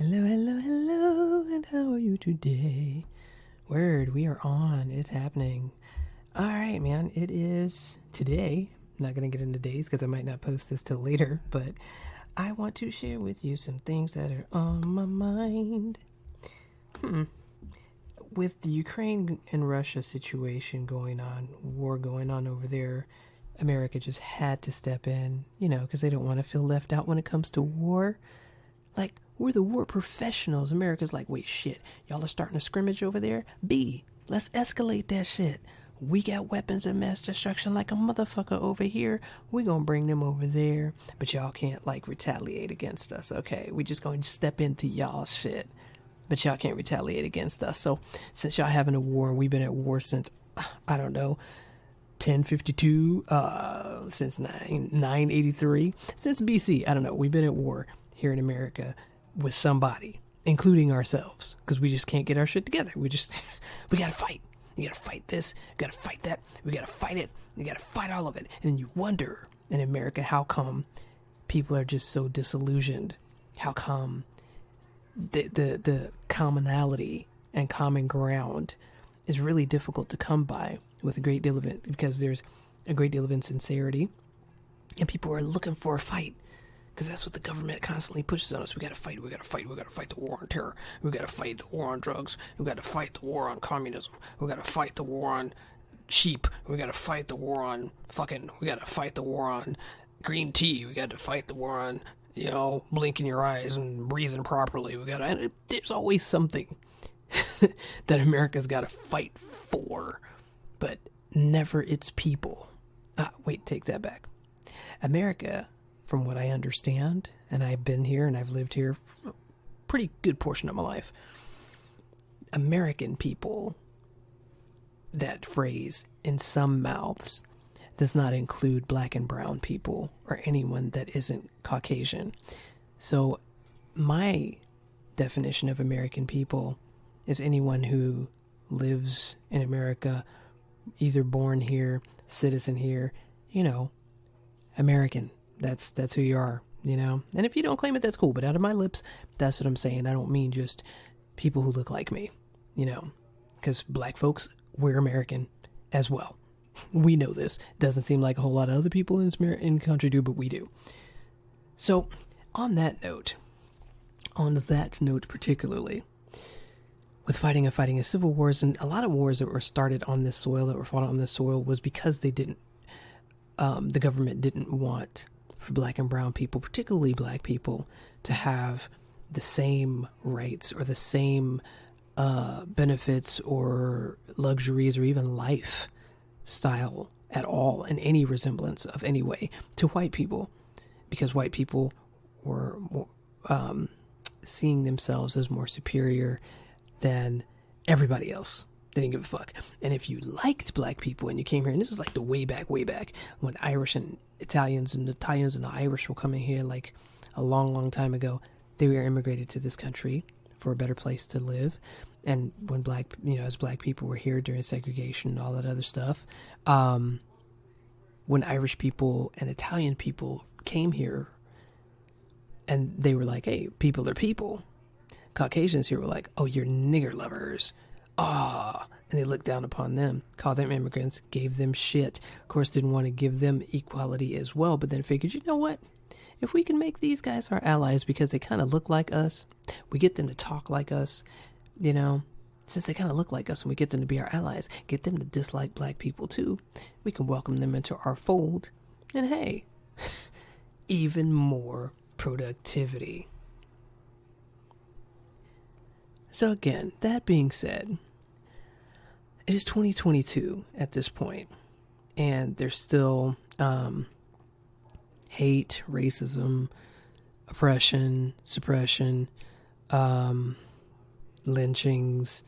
Hello, hello, hello, and how are you today? Word, we are on. It's happening. All right, man. It is today. I'm not going to get into days because I might not post this till later, but I want to share with you some things that are on my mind. With the Ukraine and Russia situation going on, war going on over there, America just had to step in, because they don't want to feel left out when it comes to war. Like, we're the war professionals. America's like, wait, shit, y'all are starting a scrimmage over there? Let's escalate that shit. We got weapons of mass destruction like a motherfucker over here. We gonna bring them over there. But y'all can't, retaliate against us, okay? We just gonna step into y'all shit. But y'all can't retaliate against us. So, since y'all having a war, and we've been at war since, I don't know, 1052, since 983, since BC, I don't know, we've been at war here in America with somebody, including ourselves, because we just can't get our shit together. We gotta fight. You gotta fight this, you gotta fight that, we gotta fight it, you gotta fight all of it. And then you wonder in America how come people are just so disillusioned, how come the commonality and common ground is really difficult to come by with a great deal of it, because there's a great deal of insincerity and people are looking for a fight. Because that's what the government constantly pushes on us. We gotta fight the war on terror. We gotta fight the war on drugs. We gotta fight the war on communism. We gotta fight the war on sheep. We gotta fight the war on we gotta fight the war on green tea. We gotta fight the war on, blinking your eyes and breathing properly. There's always something that America's gotta fight for, but never its people. Take that back. America, from what I understand, and I've been here and I've lived here for a pretty good portion of my life, American people, that phrase in some mouths does not include black and brown people or anyone that isn't Caucasian. So my definition of American people is anyone who lives in America, either born here, citizen here, American. That's who you are, And if you don't claim it, that's cool. But out of my lips, that's what I'm saying. I don't mean just people who look like me, Because black folks, we're American as well. We know this. Doesn't seem like a whole lot of other people in the country do, but we do. So, on that note particularly, with fighting and civil wars, and a lot of wars that were started on this soil, that were fought on this soil, was because they didn't, the government didn't want for black and brown people, particularly black people, to have the same rights or the same benefits or luxuries or even lifestyle at all in any resemblance of any way to white people, because white people were seeing themselves as more superior than everybody else. They didn't give a fuck. And if you liked black people and you came here, and this is like the way back, when Irish and Italians and the Irish were coming here like a long, long time ago, they were immigrated to this country for a better place to live. And when as black people were here during segregation and all that other stuff, when Irish people and Italian people came here and they were like, hey, people are people. Caucasians here were like, oh, you're nigger lovers. And they looked down upon them, called them immigrants, gave them shit. Of course, didn't want to give them equality as well, but then figured, you know what? If we can make these guys our allies because they kind of look like us, we get them to talk like us, since they kind of look like us and we get them to be our allies, get them to dislike black people too, we can welcome them into our fold. And hey, even more productivity. So again, that being said, it is 2022 at this point, and there's still hate, racism, oppression, suppression, lynchings,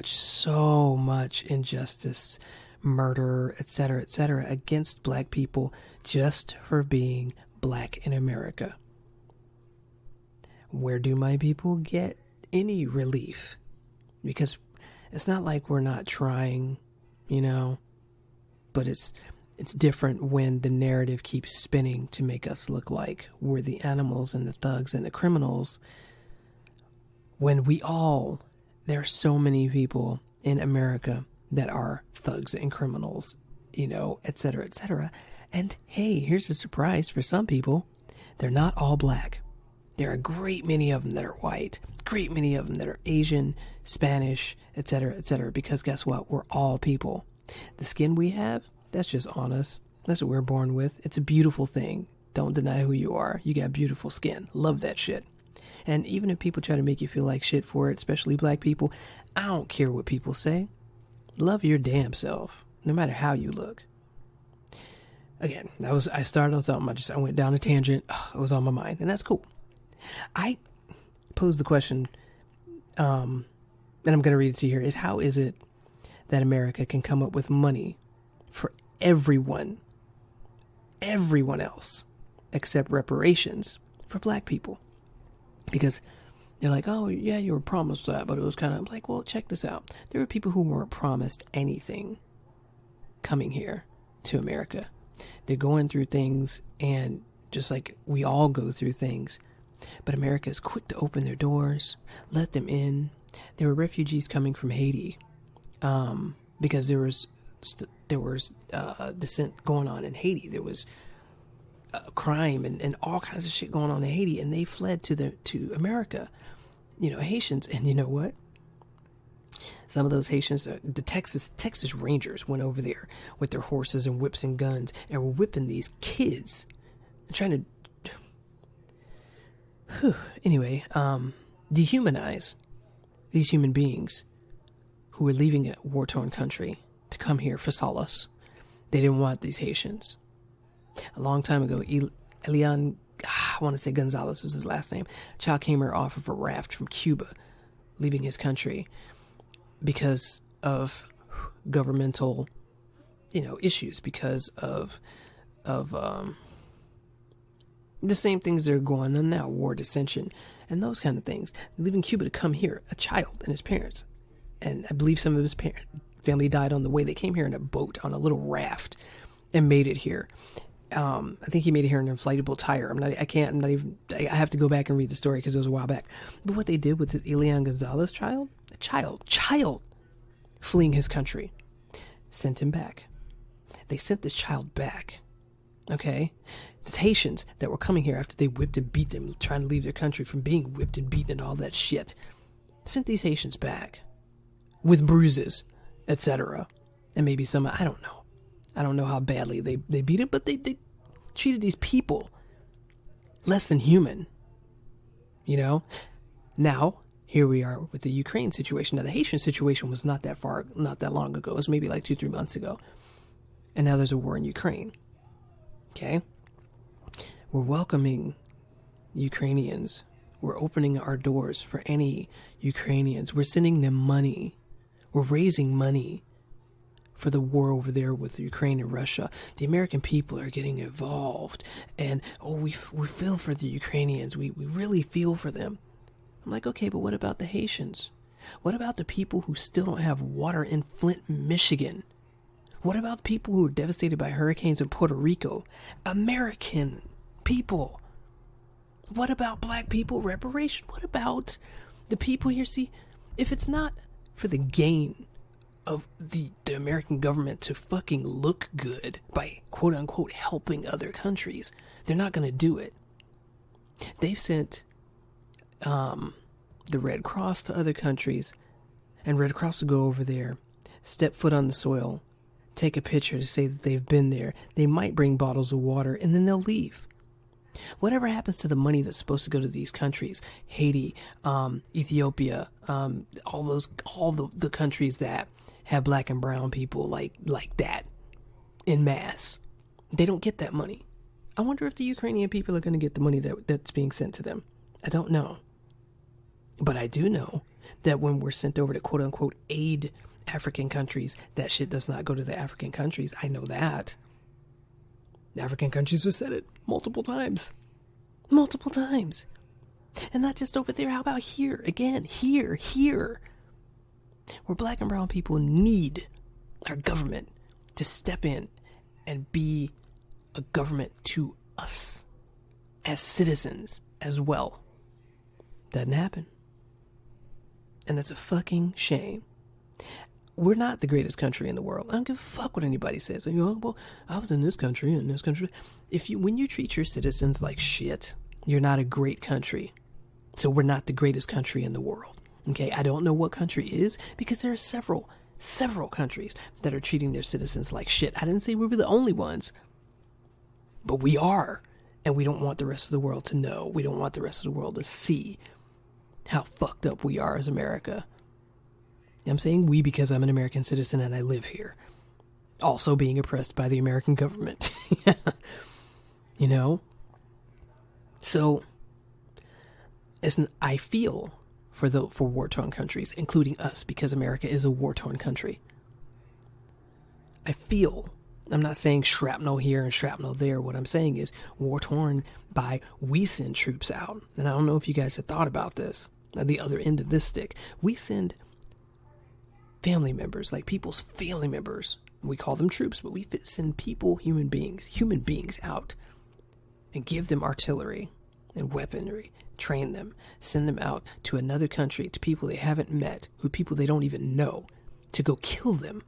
so much injustice, murder, etc., against black people just for being black in America. Where do my people get any relief? Because it's not like we're not trying, but it's It's different when the narrative keeps spinning to make us look like we're the animals and the thugs and the criminals. When there are so many people in America that are thugs and criminals, et cetera, et cetera. And hey, here's a surprise for some people. They're not all black. There are a great many of them that are white, great many of them that are Asian, Spanish, et cetera, because guess what? We're all people. The skin we have, that's just on us. That's what we're born with. It's a beautiful thing. Don't deny who you are. You got beautiful skin. Love that shit. And even if people try to make you feel like shit for it, especially black people, I don't care what people say. Love your damn self, no matter how you look. Again, I started on something. I went down a tangent. It was on my mind, and that's cool. I posed the question, and I'm going to read it to you here, is how is it that America can come up with money for everyone else, except reparations for black people? Because they're like, oh, yeah, you were promised that, but it was kind of like, well, check this out. There were people who weren't promised anything coming here to America. They're going through things, and just like we all go through things, but America is quick to open their doors, let them in. There were refugees coming from Haiti because there was dissent going on in Haiti. There was crime and all kinds of shit going on in Haiti, and they fled to America. Haitians, and you know what? Some of those Haitians, the Texas Rangers went over there with their horses and whips and guns and were whipping these kids and trying to, dehumanize these human beings who were leaving a war-torn country to come here for solace. They didn't want these Haitians. A long time ago, Elian, I want to say Gonzalez was his last name, child came here off of a raft from Cuba, leaving his country because of governmental, issues, because of the same things that are going on now, war, dissension, and those kind of things. Leaving Cuba to come here, a child and his parents. And I believe some of his family died on the way. They came here in a boat, on a little raft, and made it here. I think he made it here in an inflatable tire. I have to go back and read the story because it was a while back. But what they did with the Elian Gonzalez child, a child fleeing his country, sent him back. They sent this child back. Okay? These Haitians that were coming here after they whipped and beat them, trying to leave their country from being whipped and beaten and all that shit, sent these Haitians back with bruises, etc. And maybe some, I don't know. I don't know how badly they beat him, but they treated these people less than human. Now, here we are with the Ukraine situation. Now, the Haitian situation was not that long ago. It was maybe like 2-3 months ago. And now there's a war in Ukraine. Okay? We're welcoming Ukrainians. We're opening our doors for any Ukrainians. We're sending them money. We're raising money for the war over there with Ukraine and Russia. The American people are getting involved, and we feel for the Ukrainians. We really feel for them. I'm like, okay, but what about the Haitians? What about the people who still don't have water in Flint, Michigan? What about the people who are devastated by hurricanes in Puerto Rico? American people. What about black people? Reparation. What about the people here? See, if it's not for the gain of the American government to fucking look good by quote unquote helping other countries, they're not going to do it. They've sent the Red Cross to other countries, and Red Cross will go over there, step foot on the soil, take a picture to say that they've been there. They might bring bottles of water, and then they'll leave. Whatever happens to the money that's supposed to go to these countries, Haiti, Ethiopia, all the countries that have black and brown people like that in mass, they don't get that money. I wonder if the Ukrainian people are going to get the money that's being sent to them. I don't know. But I do know that when we're sent over to quote unquote aid African countries, that shit does not go to the African countries. I know that. The African countries have said it multiple times. Multiple times. And not just over there. How about here? Again, here. Where black and brown people need our government to step in and be a government to us as citizens as well. Doesn't happen. And that's a fucking shame. We're not the greatest country in the world. I don't give a fuck what anybody says. Well, I was in this country and this country. When you treat your citizens like shit, you're not a great country. So we're not the greatest country in the world. Okay, I don't know what country is, because there are several countries that are treating their citizens like shit. I didn't say we were the only ones, but we are. And we don't want the rest of the world to know. We don't want the rest of the world to see how fucked up we are as America. I'm saying we because I'm an American citizen and I live here. Also being oppressed by the American government. You know? So, I feel for war-torn countries, including us, because America is a war-torn country. I feel, I'm not saying shrapnel here and shrapnel there. What I'm saying is war-torn by we send troops out. And I don't know if you guys have thought about this. At the other end of this stick, we send family members, like people's family members. We call them troops, but we send people, human beings out and give them artillery and weaponry, train them, send them out to another country, to people they haven't met, people they don't even know, to go kill them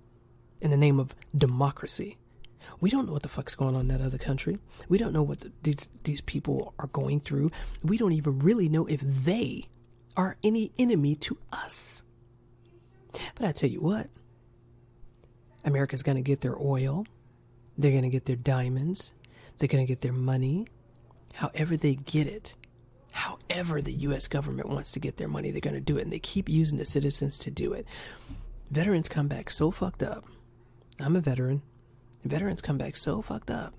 in the name of democracy. We don't know what the fuck's going on in that other country. We don't know what these people are going through. We don't even really know if they are any enemy to us. But I tell you what, America's going to get their oil. They're going to get their diamonds. They're going to get their money. However they get it. However the U.S. government wants to get their money, they're going to do it. And they keep using the citizens to do it. Veterans come back so fucked up. I'm a veteran. Veterans come back so fucked up.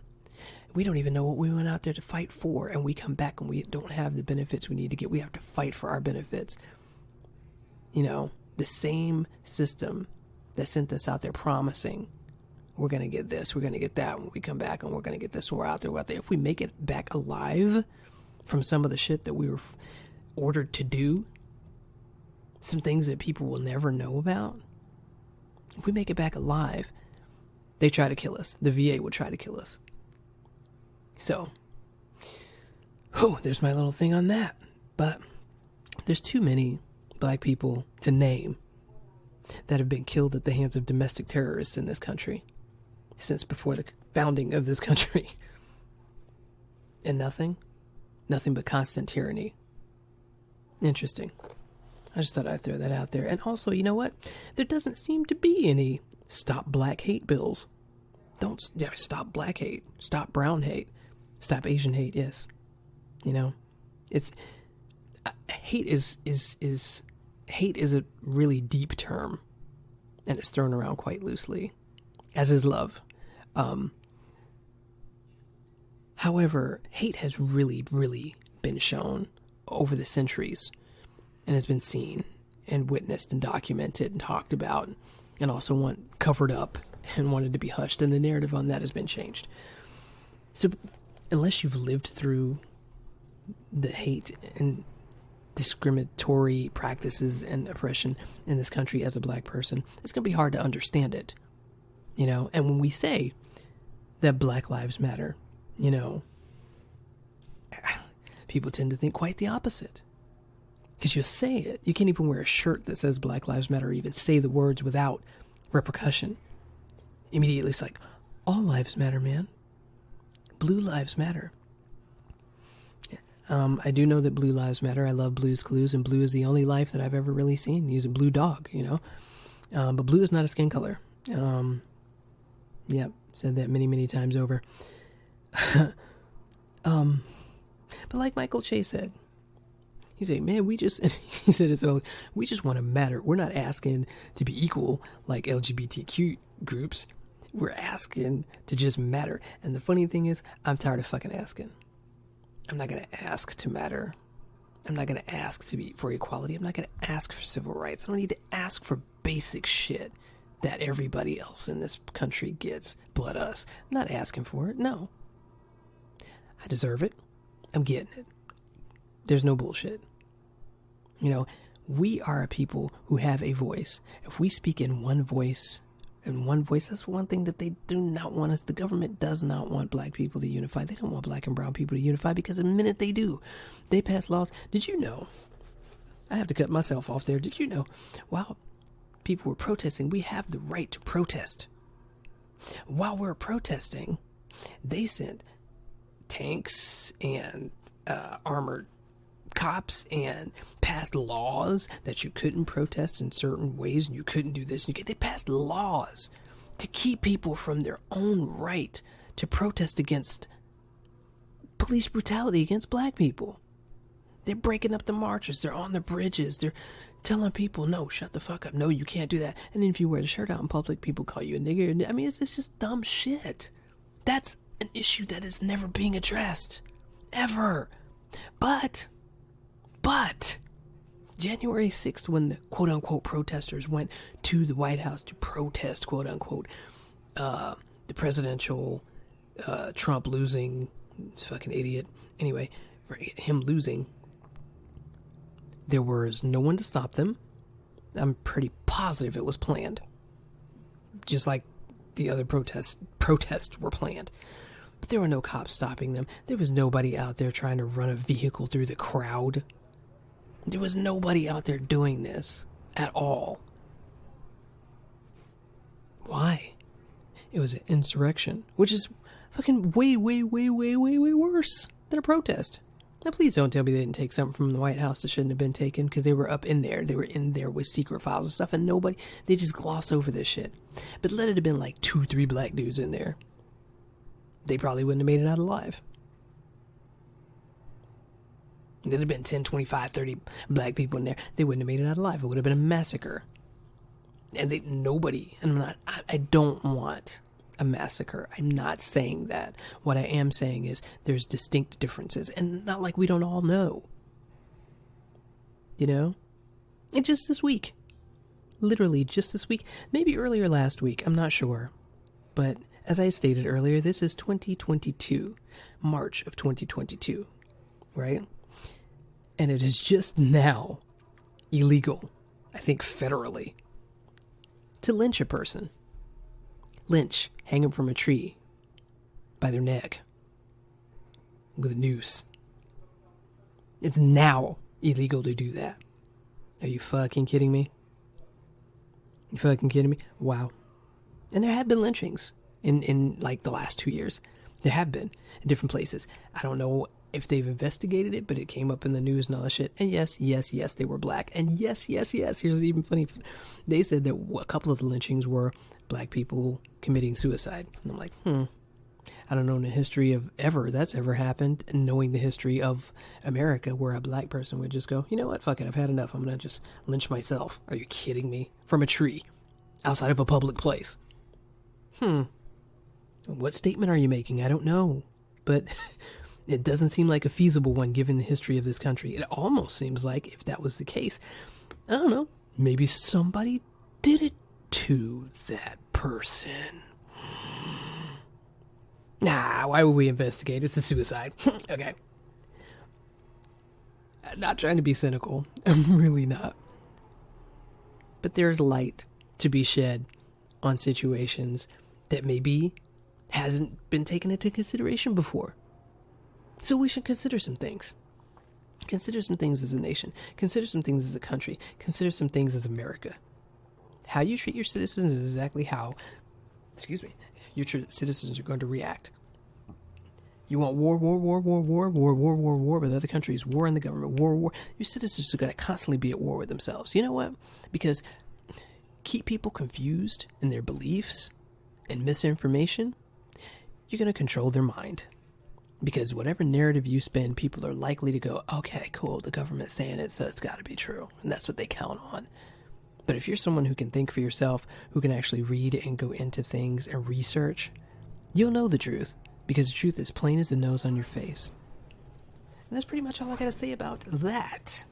We don't even know what we went out there to fight for. And we come back and we don't have the benefits we need to get. We have to fight for our benefits. You know, the same system that sent us out there promising we're going to get this, we're going to get that when we come back, and we're going to get this when we're out there. If we make it back alive from some of the shit that we were ordered to do, some things that people will never know about, if we make it back alive, they try to kill us. The VA will try to kill us. So, there's my little thing on that. But there's too many black people to name that have been killed at the hands of domestic terrorists in this country since before the founding of this country. And nothing but constant tyranny. Interesting. I just thought I'd throw that out there. And also, you know what? There doesn't seem to be any stop black hate bills. Stop black hate. Stop brown hate. Stop Asian hate, yes. You know? Hate is a really deep term, and it's thrown around quite loosely, as is love. However, hate has really, really been shown over the centuries, and has been seen and witnessed and documented and talked about, and also covered up and wanted to be hushed, and the narrative on that has been changed. So, unless you've lived through the hate and discriminatory practices and oppression in this country as a black person, it's going to be hard to understand it, you know. And when we say that Black Lives Matter, you know, people tend to think quite the opposite, because you say it. You can't even wear a shirt that says Black Lives Matter or even say the words without repercussion. Immediately it's like, all lives matter, man. Blue lives matter. I do know that blue lives matter. I love Blue's Clues, and blue is the only life that I've ever really seen. He's a blue dog, you know. But blue is not a skin color. Said that many, many times over. But like Michael Che said, he said, man, we just want to matter. We're not asking to be equal like LGBTQ groups. We're asking to just matter. And the funny thing is, I'm tired of fucking asking. I'm not going to ask to matter. I'm not going to ask to be for equality. I'm not going to ask for civil rights. I don't need to ask for basic shit that everybody else in this country gets but us. I'm not asking for it. No. I deserve it. I'm getting it. There's no bullshit. You know, we are a people who have a voice. If we speak in one voice, in one voice. That's one thing that they do not want us. The government does not want black people to unify. They don't want black and brown people to unify, because the minute they do, they pass laws. Did you know? I have to cut myself off there. Did you know? While people were protesting, we have the right to protest. While we're protesting, they sent tanks and armored cops and passed laws that you couldn't protest in certain ways and you couldn't do this. They passed laws to keep people from their own right to protest against police brutality against black people. They're breaking up the marches. They're on the bridges. They're telling people, no, shut the fuck up. No, you can't do that. And then if you wear the shirt out in public, people call you a nigger. I mean, it's just dumb shit. That's an issue that is never being addressed. Ever. But, January 6th, when the quote-unquote protesters went to the White House to protest, quote-unquote, the presidential, Trump losing, fucking idiot, anyway, him losing, there was no one to stop them. I'm pretty positive it was planned. Just like the other protests were planned. But there were no cops stopping them. There was nobody out there trying to run a vehicle through the crowd. There was nobody out there doing this at all. Why? It was an insurrection, which is fucking way worse than a protest. Now, please don't tell me they didn't take something from the White House that shouldn't have been taken, because they were up in there. They were in there with secret files and stuff, and they just gloss over this shit. But let it have been like 2-3 black dudes in there. They probably wouldn't have made it out alive. There'd have been 10, 25, 30 black people in there. They wouldn't have made it out alive. It would have been a massacre. And I don't want a massacre. I'm not saying that. What I am saying is there's distinct differences, and not like we don't all know. You know? And just this week. Literally just this week. Maybe earlier last week. I'm not sure. But as I stated earlier, this is 2022. March of 2022. Right? And it is just now illegal, I think federally, to lynch a person. Lynch, hang them from a tree by their neck with a noose. It's now illegal to do that. Are you fucking kidding me? You fucking kidding me? Wow. And there have been lynchings in like the last 2 years. There have been in different places. I don't know if they've investigated it, but it came up in the news and all that shit. And yes, they were black. And yes, here's even funny. They said that a couple of the lynchings were black people committing suicide. And I'm like, I don't know in the history of that's ever happened, knowing the history of America, where a black person would just go, you know what, fuck it, I've had enough. I'm going to just lynch myself. Are you kidding me? From a tree outside of a public place. What statement are you making? I don't know. But it doesn't seem like a feasible one given the history of this country. It almost seems like if that was the case, I don't know, maybe somebody did it to that person. Nah, why would we investigate? It's a suicide. Okay. I'm not trying to be cynical. I'm really not. But there's light to be shed on situations that maybe hasn't been taken into consideration before. So we should consider some things. Consider some things as a nation. Consider some things as a country. Consider some things as America. How you treat your citizens is exactly how, your citizens are going to react. You want war with other countries, war in the government, war. Your citizens are going to constantly be at war with themselves. You know what? Because keep people confused in their beliefs and misinformation, you're going to control their mind. Because whatever narrative you spin, people are likely to go, okay, cool, the government's saying it, so it's got to be true. And that's what they count on. But if you're someone who can think for yourself, who can actually read and go into things and research, you'll know the truth. Because the truth is plain as the nose on your face. And that's pretty much all I got to say about that.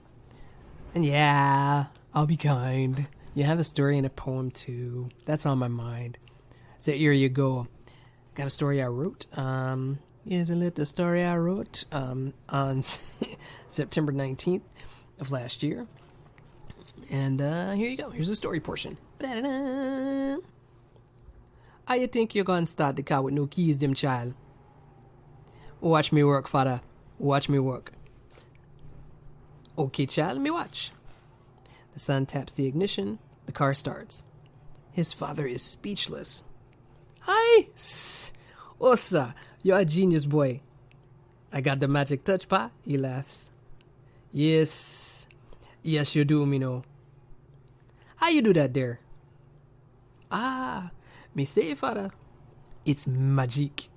And yeah, I'll be kind. You have a story and a poem too. That's on my mind. So here you go. Got a story I wrote. Here's a little story I wrote on September 19th of last year. And here you go. Here's the story portion. How you think you're gonna start the car with no keys, them child? Watch me work, father. Watch me work. Okay, child, me watch. The son taps the ignition. The car starts. His father is speechless. Hi! Oh, sir, you're a genius boy. I got the magic touch, pa? He laughs. Yes. Yes, you do, me know. How you do that there? Ah, me say, father. It's magic.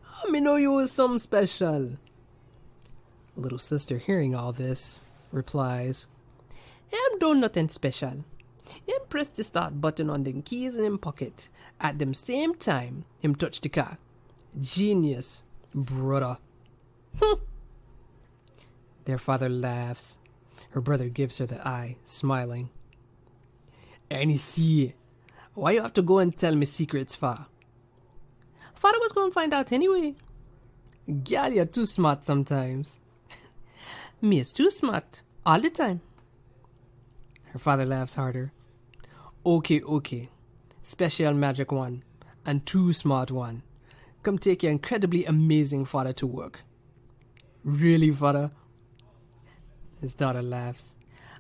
Oh, me know you was something special. Little sister, hearing all this, replies, I'm doing nothing special. Him press the start button on them keys in him pocket. At them same time, him touch the car. Genius, brother. Their father laughs. Her brother gives her the eye, smiling. And he see, why you have to go and tell me secrets, fa? Father was going to find out anyway. Girl, you're too smart sometimes. Me is too smart, all the time. Her father laughs harder. Okay. Special magic one, and too smart one. Come take your incredibly amazing father to work. Really, father? His daughter laughs.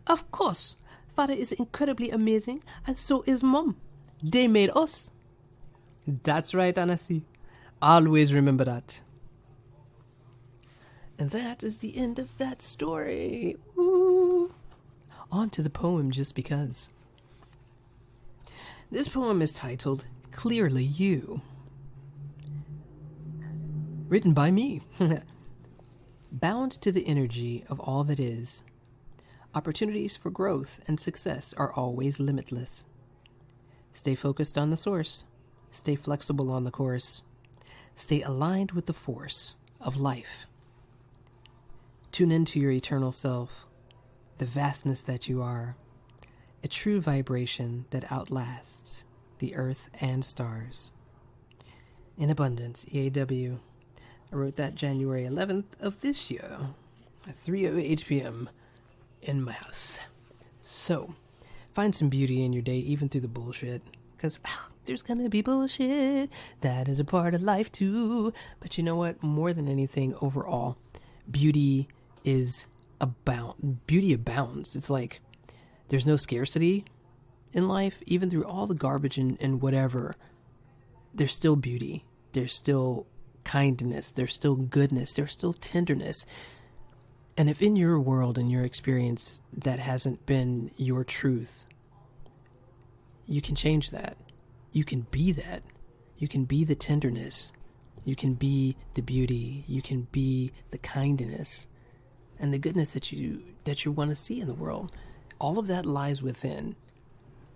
Of course, father is incredibly amazing, and so is mom. They made us. That's right, Anasi. Always remember that. And that is the end of that story. Ooh. On to the poem, Just Because. This poem is titled, Clearly You. Written by me. Bound to the energy of all that is, opportunities for growth and success are always limitless. Stay focused on the source. Stay flexible on the course. Stay aligned with the force of life. Tune into your eternal self, the vastness that you are, a true vibration that outlasts the earth and stars. In abundance, EAW. I wrote that January 11th of this year at 3:08 p.m. in my house. So, find some beauty in your day, even through the bullshit. Because there's going to be bullshit. That is a part of life, too. But you know what? More than anything, overall, beauty abounds. It's like there's no scarcity in life. Even through all the garbage and whatever, there's still beauty. There's still kindness. There's still goodness. There's still tenderness. And if in your world and your experience that hasn't been your truth, you can change that. You can be that. You can be the tenderness. You can be the beauty. You can be the kindness and the goodness that you want to see in the world. All of that lies within.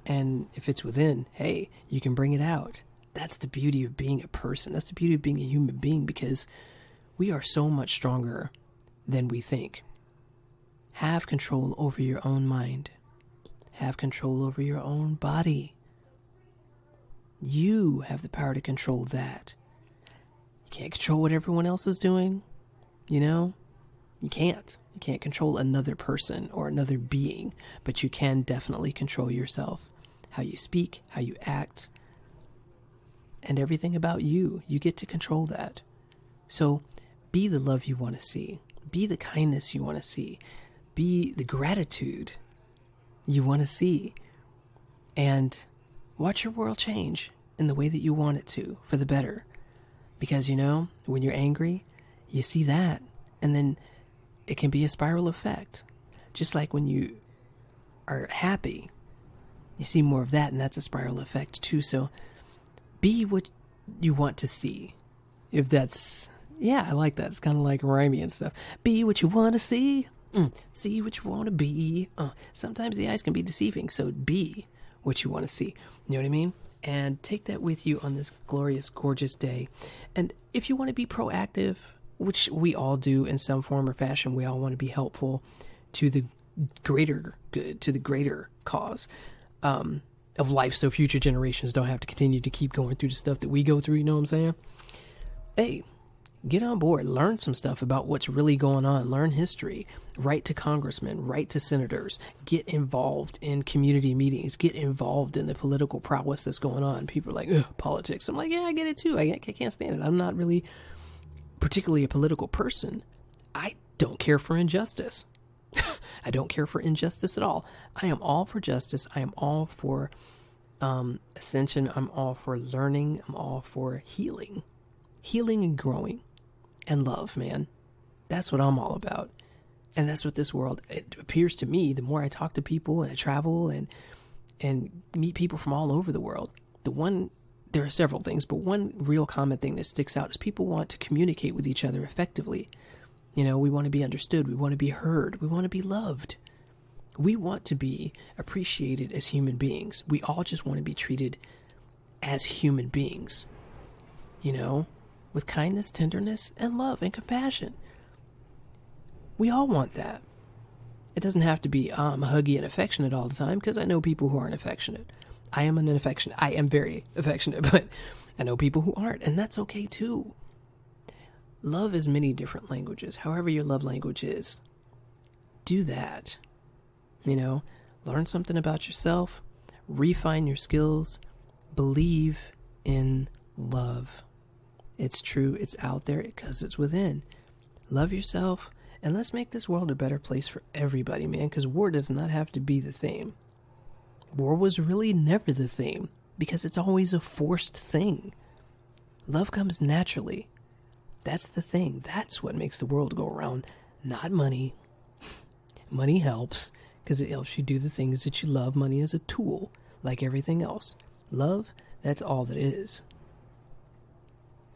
And if it's within, hey, you can bring it out. That's the beauty of being a person. That's the beauty of being a human being, because we are so much stronger than we think. Have control over your own mind. Have control over your own body. You have the power to control that. You can't control what everyone else is doing. You know? You can't. You can't control another person or another being, but you can definitely control yourself. How you speak, how you act, and everything about you. You get to control that. So be the love you want to see. Be the kindness you want to see. Be the gratitude you want to see. And watch your world change in the way that you want it to, for the better. Because, you know, when you're angry, you see that. And then it can be a spiral effect. Just like when you are happy, you see more of that, and that's a spiral effect too. So be what you want to see. If that's, yeah, I like that. It's kind of like rhymey and stuff. Be what you want to see. See what you want to be. Sometimes the eyes can be deceiving, so be what you want to see. You know what I mean? And take that with you on this glorious, gorgeous day. And if you want to be proactive, which we all do in some form or fashion, we all want to be helpful to the greater good, to the greater cause of life, so future generations don't have to continue to keep going through the stuff that we go through, you know what I'm saying? Hey, Get on board, learn some stuff about what's really going on, learn history, write to congressmen, write to senators, get involved in community meetings, get involved in the political prowess that's going on. People are like, ugh, politics. I'm like, yeah, I get it too. I can't stand it. I'm not really particularly a political person. I don't care for injustice. I don't care for injustice at all. I am all for justice. I am all for ascension. I'm all for learning. I'm all for healing and growing and love, man. That's what I'm all about. And that's what this world, it appears to me, the more I talk to people and I travel and meet people from all over the world, there are several things, but one real common thing that sticks out is people want to communicate with each other effectively. You know, we want to be understood. We want to be heard. We want to be loved. We want to be appreciated as human beings. We all just want to be treated as human beings, you know, with kindness, tenderness, and love and compassion. We all want that. It doesn't have to be huggy and affectionate all the time, because I know people who aren't affectionate. I am very affectionate, but I know people who aren't, and that's okay too. Love is many different languages. However your love language is, do that. You know, learn something about yourself, refine your skills, believe in love. It's true, it's out there because it's within. Love yourself, and let's make this world a better place for everybody, man, because war does not have to be the theme. War was really never the theme, because it's always a forced thing. Love comes naturally. That's the thing. That's what makes the world go around, not money. Money helps, because it helps you do the things that you love. Money is a tool, like everything else. Love, that's all that is.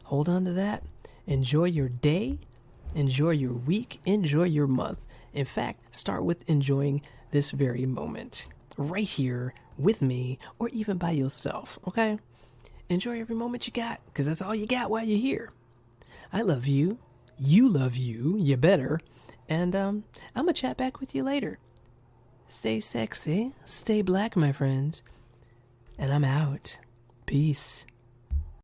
Hold on to that. Enjoy your day. Enjoy your week. Enjoy your month. In fact, start with enjoying this very moment. Right here with me, or even by yourself, okay? Enjoy every moment you got, because that's all you got while you're here. I love you. You love you. You better. And I'm going to chat back with you later. Stay sexy. Stay black, my friends. And I'm out. Peace.